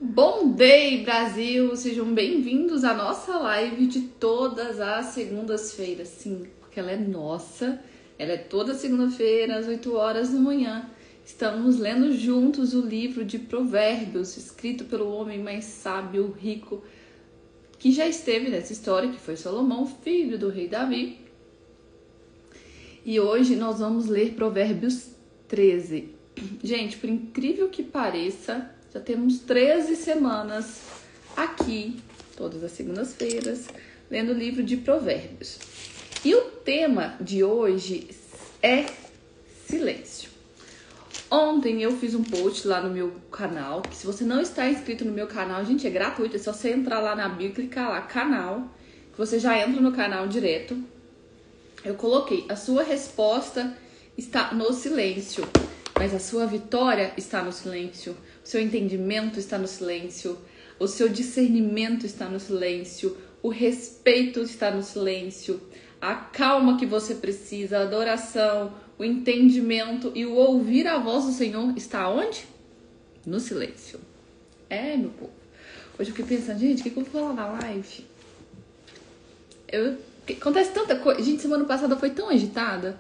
Bom day, Brasil! Sejam bem-vindos à nossa live de todas as segundas-feiras. Sim, porque ela é nossa. Ela é toda segunda-feira, às 8 horas da manhã. Estamos lendo juntos o livro de Provérbios, escrito pelo homem mais sábio, rico, que já esteve nessa história, que foi Salomão, filho do rei Davi. E hoje nós vamos ler Provérbios 13. Gente, por incrível que pareça, já temos 13 semanas aqui, todas as segundas-feiras, lendo o livro de Provérbios. E o tema de hoje é silêncio. Ontem eu fiz um post lá no meu canal, que se você não está inscrito no meu canal, gente, é gratuito, é só você entrar lá na bio e clicar lá, canal, que você já entra no canal direto. Eu coloquei, a sua resposta está no silêncio, mas a sua vitória está no silêncio. O seu entendimento está no silêncio, o seu discernimento está no silêncio, o respeito está no silêncio, a calma que você precisa, a adoração, o entendimento e o ouvir a voz do Senhor está onde? No silêncio. Meu povo. Hoje eu fiquei pensando, gente, o que eu vou falar na live? Acontece tanta coisa. Gente, semana passada foi tão agitada.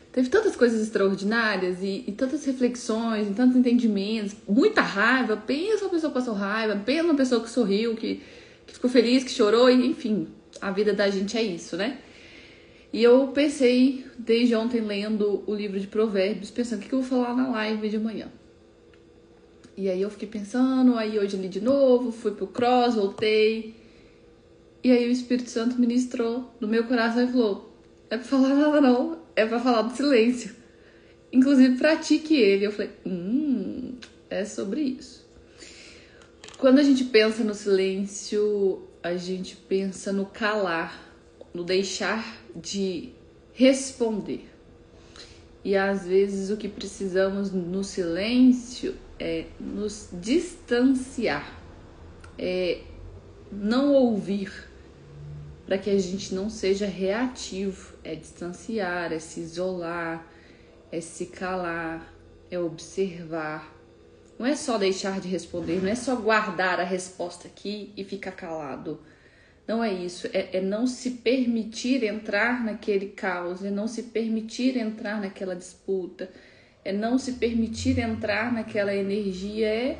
Teve tantas coisas extraordinárias e tantas reflexões, e tantos entendimentos, muita raiva. Pensa uma pessoa que passou raiva, pensa uma pessoa que sorriu, que ficou feliz, que chorou, e enfim, a vida da gente é isso, né? E eu pensei, desde ontem, lendo o livro de Provérbios, pensando o que eu vou falar na live de amanhã. E aí eu fiquei pensando, aí hoje eu li de novo, fui pro cross, voltei. E aí o Espírito Santo ministrou no meu coração e falou, é pra falar nada não, é pra falar do silêncio. Inclusive pratique ele. Eu falei, é sobre isso. Quando a gente pensa no silêncio, a gente pensa no calar, no deixar de responder. E às vezes o que precisamos no silêncio é nos distanciar, é não ouvir, para que a gente não seja reativo, é distanciar, é se isolar, é se calar, é observar. Não é só deixar de responder, não é só guardar a resposta aqui e ficar calado. Não é isso, é não se permitir entrar naquele caos, é não se permitir entrar naquela disputa, é não se permitir entrar naquela energia, é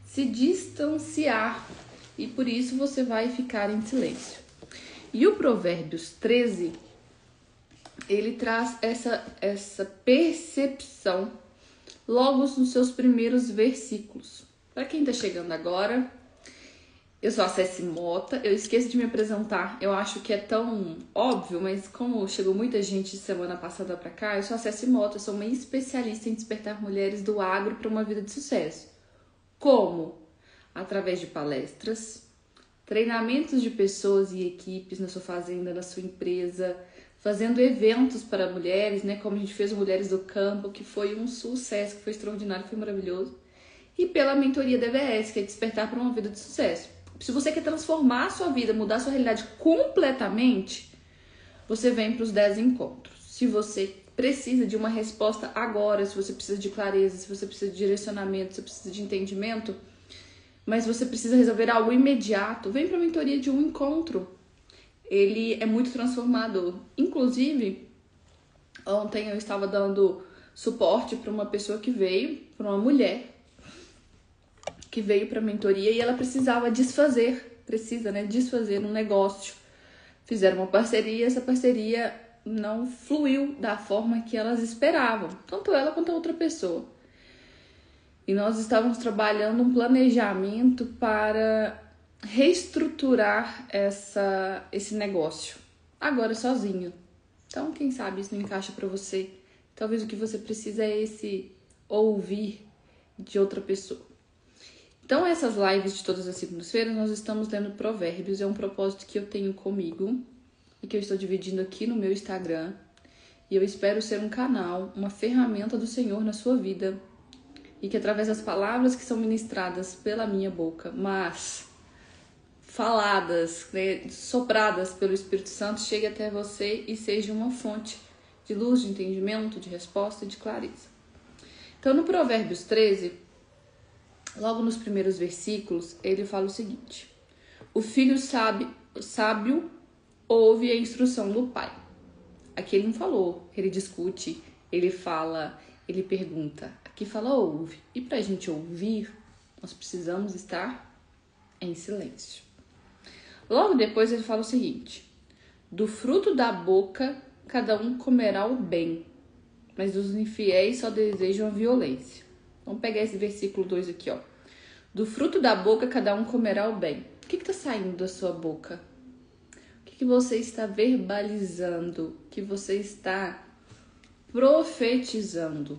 se distanciar. E por isso você vai ficar em silêncio. E o Provérbios 13, ele traz essa percepção logo nos seus primeiros versículos. Para quem está chegando agora, eu sou a Ceci Mota, eu esqueço de me apresentar, eu acho que é tão óbvio, mas como chegou muita gente semana passada para cá, eu sou a Ceci Mota, eu sou uma especialista em despertar mulheres do agro para uma vida de sucesso. Como? Através de palestras, treinamentos de pessoas e equipes na sua fazenda, na sua empresa, fazendo eventos para mulheres, né? Como a gente fez o Mulheres do Campo, que foi um sucesso, que foi extraordinário, foi maravilhoso. E pela mentoria DVS, que é Despertar para uma Vida de Sucesso. Se você quer transformar a sua vida, mudar a sua realidade completamente, você vem para os 10 encontros. Se você precisa de uma resposta agora, se você precisa de clareza, se você precisa de direcionamento, se você precisa de entendimento, mas você precisa resolver algo imediato, vem para a mentoria de um encontro. Ele é muito transformador. Inclusive, ontem eu estava dando suporte para uma pessoa que veio, para uma mulher que veio para a mentoria e ela precisava desfazer um negócio. Fizeram uma parceria, essa parceria não fluiu da forma que elas esperavam, tanto ela quanto a outra pessoa. E nós estávamos trabalhando um planejamento para reestruturar esse negócio, agora sozinho. Então, quem sabe isso não encaixa para você. Talvez o que você precisa é esse ouvir de outra pessoa. Então, essas lives de todas as segundas-feiras, nós estamos lendo Provérbios. É um propósito que eu tenho comigo e que eu estou dividindo aqui no meu Instagram. E eu espero ser um canal, uma ferramenta do Senhor na sua vida. E que através das palavras que são ministradas pela minha boca, mas faladas, né, sopradas pelo Espírito Santo, chegue até você e seja uma fonte de luz, de entendimento, de resposta e de clareza. Então, no Provérbios 13, logo nos primeiros versículos, ele fala o seguinte: o filho sábio ouve a instrução do pai. Aqui ele não falou, ele discute, ele fala, ele pergunta. Aqui fala ouve. E para a gente ouvir, nós precisamos estar em silêncio. Logo depois ele fala o seguinte: do fruto da boca cada um comerá o bem, mas os infiéis só desejam a violência. Vamos pegar esse versículo 2 aqui, ó. Do fruto da boca cada um comerá o bem. O que está saindo da sua boca? O que você está verbalizando? O que você está profetizando?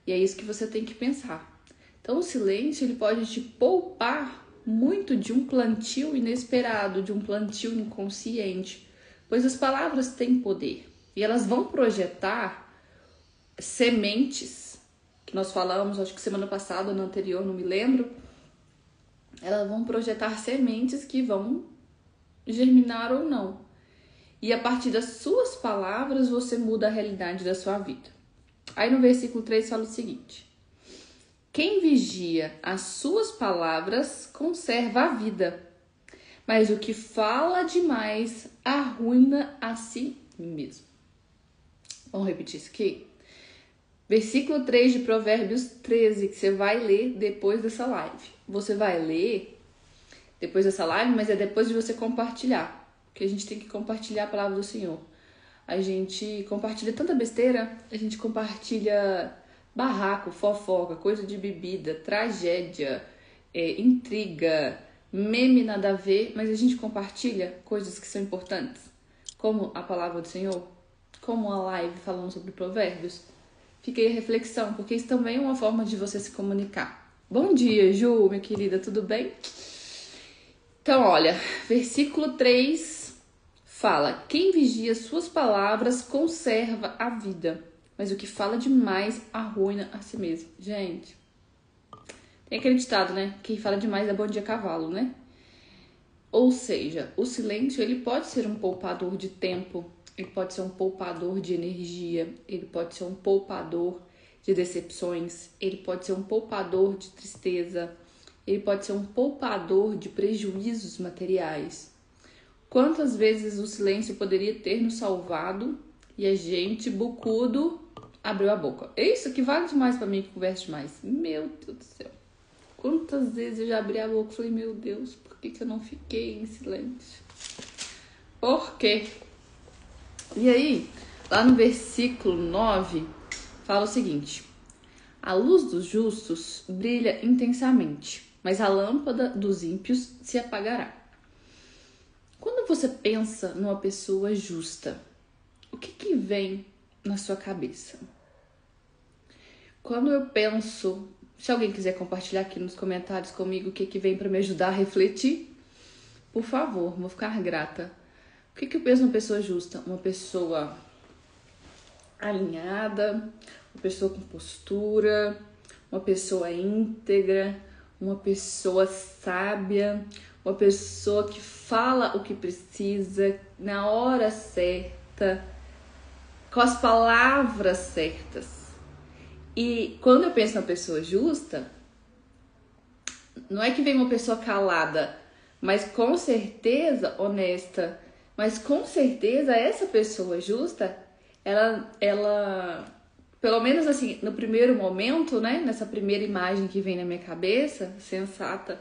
E é isso que você tem que pensar. Então o silêncio ele pode te poupar muito de um plantio inesperado, de um plantio inconsciente, pois as palavras têm poder e elas vão projetar sementes que nós falamos, acho que semana passada ou no anterior, não me lembro. Elas vão projetar sementes que vão germinar ou não. E a partir das suas palavras você muda a realidade da sua vida. Aí no versículo 3 fala o seguinte: quem vigia as suas palavras conserva a vida, mas o que fala demais arruína a si mesmo. Vamos repetir isso aqui? Versículo 3 de Provérbios 13, que você vai ler depois dessa live. Você vai ler depois dessa live, mas é depois de você compartilhar. Porque a gente tem que compartilhar a palavra do Senhor. A gente compartilha tanta besteira, a gente compartilha barraco, fofoca, coisa de bebida, tragédia, intriga, meme nada a ver, mas a gente compartilha coisas que são importantes, como a palavra do Senhor, como a live falando sobre provérbios. Fica aí a reflexão, porque isso também é uma forma de você se comunicar. Bom dia, Ju, minha querida, tudo bem? Então, olha, versículo 3 fala: quem vigia suas palavras conserva a vida, mas o que fala demais arruína a si mesmo. Gente, tem aquele ditado, né? Quem fala demais é bom dia cavalo, né? Ou seja, o silêncio ele pode ser um poupador de tempo, ele pode ser um poupador de energia, ele pode ser um poupador de decepções, ele pode ser um poupador de tristeza, ele pode ser um poupador de prejuízos materiais. Quantas vezes o silêncio poderia ter nos salvado e a gente, bucudo, abriu a boca? Isso que vale demais pra mim, que conversa demais. Meu Deus do céu. Quantas vezes eu já abri a boca e falei, meu Deus, por que eu não fiquei em silêncio? Por quê? E aí, lá no versículo 9, fala o seguinte: a luz dos justos brilha intensamente, mas a lâmpada dos ímpios se apagará. Quando você pensa numa pessoa justa, o que vem na sua cabeça? Quando eu penso, se alguém quiser compartilhar aqui nos comentários comigo o que vem para me ajudar a refletir, por favor, vou ficar grata. O que eu penso numa pessoa justa? Uma pessoa alinhada, uma pessoa com postura, uma pessoa íntegra, uma pessoa sábia, uma pessoa que fala o que precisa na hora certa, com as palavras certas. E quando eu penso na pessoa justa, não é que vem uma pessoa calada, mas com certeza honesta. Mas com certeza essa pessoa justa, ela, pelo menos assim, no primeiro momento, né, nessa primeira imagem que vem na minha cabeça, sensata,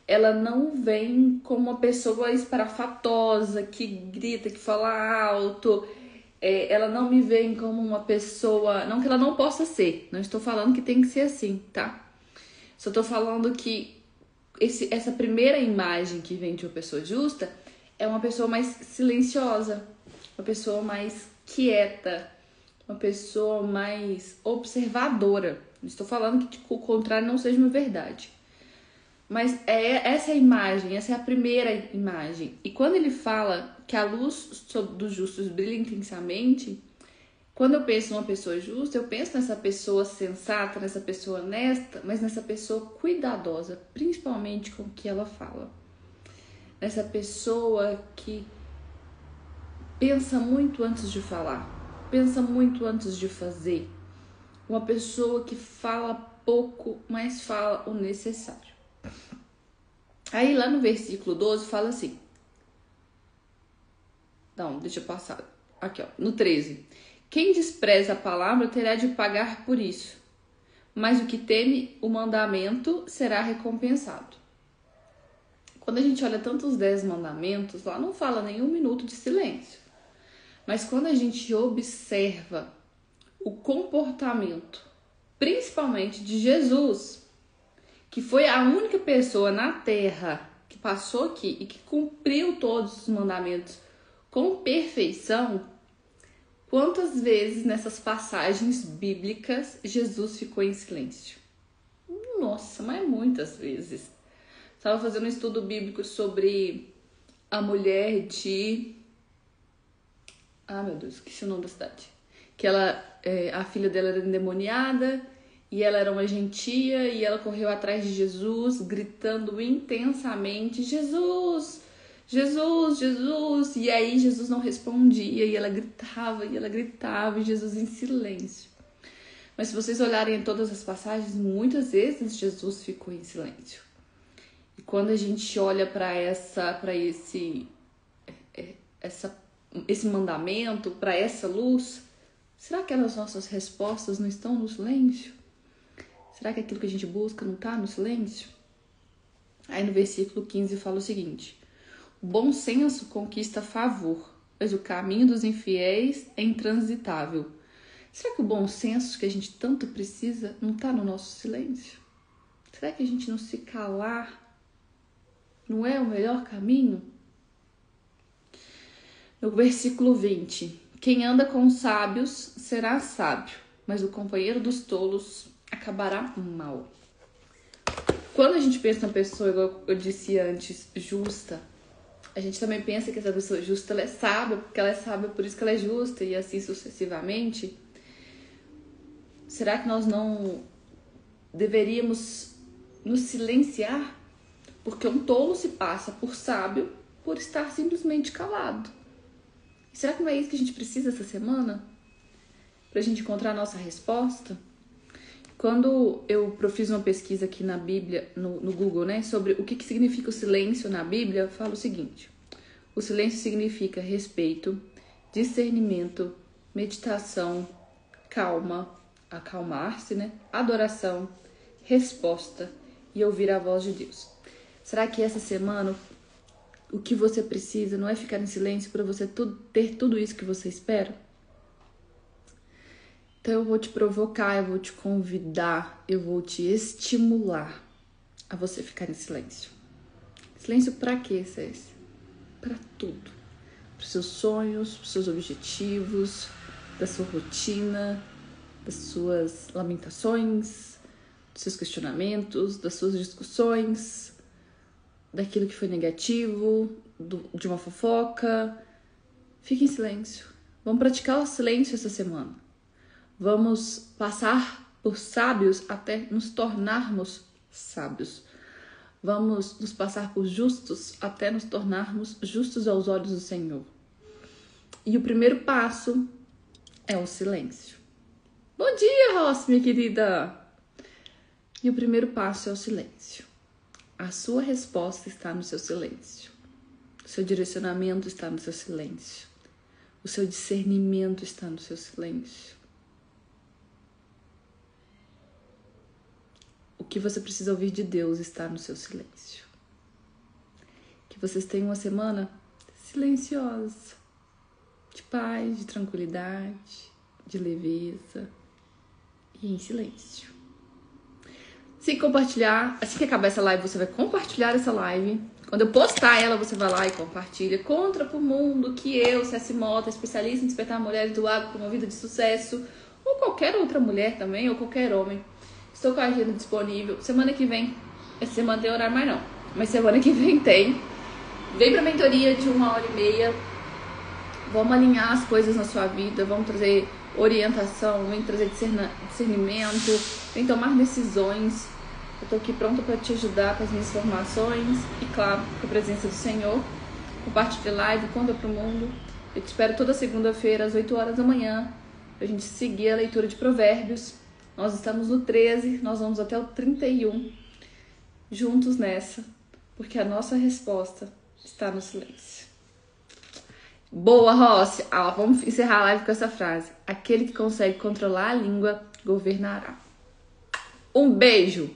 ela não vem como uma pessoa espalhafatosa, que grita, que fala alto. Ela não me vem como uma pessoa, não que ela não possa ser, não estou falando que tem que ser assim, tá? Só estou falando que essa primeira imagem que vem de uma pessoa justa é uma pessoa mais silenciosa, uma pessoa mais quieta, uma pessoa mais observadora. Não estou falando que o contrário não seja uma verdade. Mas essa é a imagem, essa é a primeira imagem. E quando ele fala que a luz dos justos brilha intensamente, quando eu penso numa pessoa justa, eu penso nessa pessoa sensata, nessa pessoa honesta, mas nessa pessoa cuidadosa, principalmente com o que ela fala. Nessa pessoa que pensa muito antes de falar, pensa muito antes de fazer. Uma pessoa que fala pouco, mas fala o necessário. Aí lá no versículo 12 fala assim. Não, deixa eu passar. Aqui, ó, no 13. Quem despreza a palavra terá de pagar por isso, mas o que teme o mandamento será recompensado. Quando a gente olha tanto os 10 mandamentos, lá não fala nenhum minuto de silêncio. Mas quando a gente observa o comportamento, principalmente de Jesus, que foi a única pessoa na Terra que passou aqui e que cumpriu todos os mandamentos com perfeição, quantas vezes nessas passagens bíblicas Jesus ficou em silêncio? Nossa, mas muitas vezes. Estava fazendo um estudo bíblico sobre a mulher de... Ah, meu Deus, esqueci o nome da cidade. Que a filha dela era endemoniada e ela era uma gentia e ela correu atrás de Jesus, gritando intensamente, Jesus, Jesus, Jesus. E aí Jesus não respondia e ela gritava e Jesus em silêncio. Mas se vocês olharem em todas as passagens, muitas vezes Jesus ficou em silêncio. E quando a gente olha para esse mandamento, para essa luz, será que as nossas respostas não estão no silêncio? Será que aquilo que a gente busca não está no silêncio? Aí no versículo 15 fala o seguinte: o bom senso conquista favor, mas o caminho dos infiéis é intransitável. Será que o bom senso que a gente tanto precisa não está no nosso silêncio? Será que a gente não se calar não é o melhor caminho? No versículo 20, quem anda com os sábios será sábio, mas o companheiro dos tolos acabará mal. Quando a gente pensa numa pessoa, igual eu disse antes, justa, a gente também pensa que essa pessoa justa ela é sábia, porque ela é sábia, por isso que ela é justa, e assim sucessivamente. Será que nós não deveríamos nos silenciar? Porque um tolo se passa por sábio por estar simplesmente calado. Será que não é isso que a gente precisa essa semana? Pra gente encontrar a nossa resposta? Quando eu fiz uma pesquisa aqui na Bíblia, no Google, né, sobre o que significa o silêncio na Bíblia, eu falo o seguinte: o silêncio significa respeito, discernimento, meditação, calma, acalmar-se, né, adoração, resposta e ouvir a voz de Deus. Será que essa semana o que você precisa não é ficar em silêncio para você ter tudo isso que você espera? Então eu vou te provocar, eu vou te convidar, eu vou te estimular a você ficar em silêncio. Silêncio para quê, Cécia? Para tudo. Para os seus sonhos, para os seus objetivos, da sua rotina, das suas lamentações, dos seus questionamentos, das suas discussões, daquilo que foi negativo, de uma fofoca. Fique em silêncio. Vamos praticar o silêncio essa semana. Vamos passar por sábios até nos tornarmos sábios. Vamos nos passar por justos até nos tornarmos justos aos olhos do Senhor. E o primeiro passo é o silêncio. Bom dia, Rossi, minha querida! E o primeiro passo é o silêncio. A sua resposta está no seu silêncio. O seu direcionamento está no seu silêncio. O seu discernimento está no seu silêncio. O que você precisa ouvir de Deus está no seu silêncio. Que vocês tenham uma semana silenciosa, de paz, de tranquilidade, de leveza e em silêncio. Se compartilhar, assim que acabar essa live, você vai compartilhar essa live. Quando eu postar ela, você vai lá e compartilha. Conta pro mundo que eu, Cécia Mota, especialista em despertar mulheres do agro para uma vida de sucesso, ou qualquer outra mulher também, ou qualquer homem. Estou com a agenda disponível. Semana que vem, essa semana tem horário mais não, mas semana que vem tem. Vem pra mentoria de 1h30. Vamos alinhar as coisas na sua vida, vamos trazer orientação, vem trazer discernimento, vem tomar decisões. Eu tô aqui pronta para te ajudar com as minhas informações e, claro, com a presença do Senhor. Compartilhe live, conta pro mundo. Eu te espero toda segunda-feira às 8 horas da manhã pra gente seguir a leitura de Provérbios. Nós estamos no 13, nós vamos até o 31, juntos nessa, porque a nossa resposta está no silêncio. Boa, Rossi! Vamos encerrar a live com essa frase. Aquele que consegue controlar a língua, governará. Um beijo!